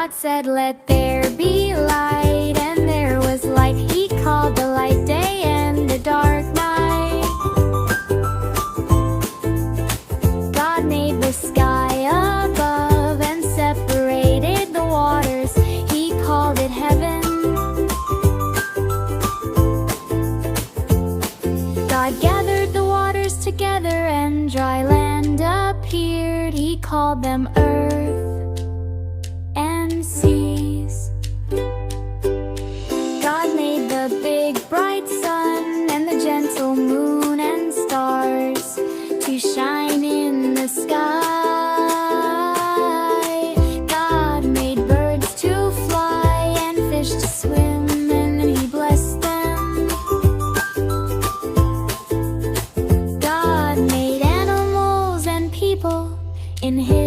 God said, "Let there be light," and there was light. He called the light day and the dark night. God made the sky above and separated the waters. He called it heaven. God gathered the waters together and dry land appeared. He called them earth and seas. God made the big bright sun and the gentle moon and stars to shine in the sky. God made birds to fly and fish to swim, and He blessed them. God made animals and people in His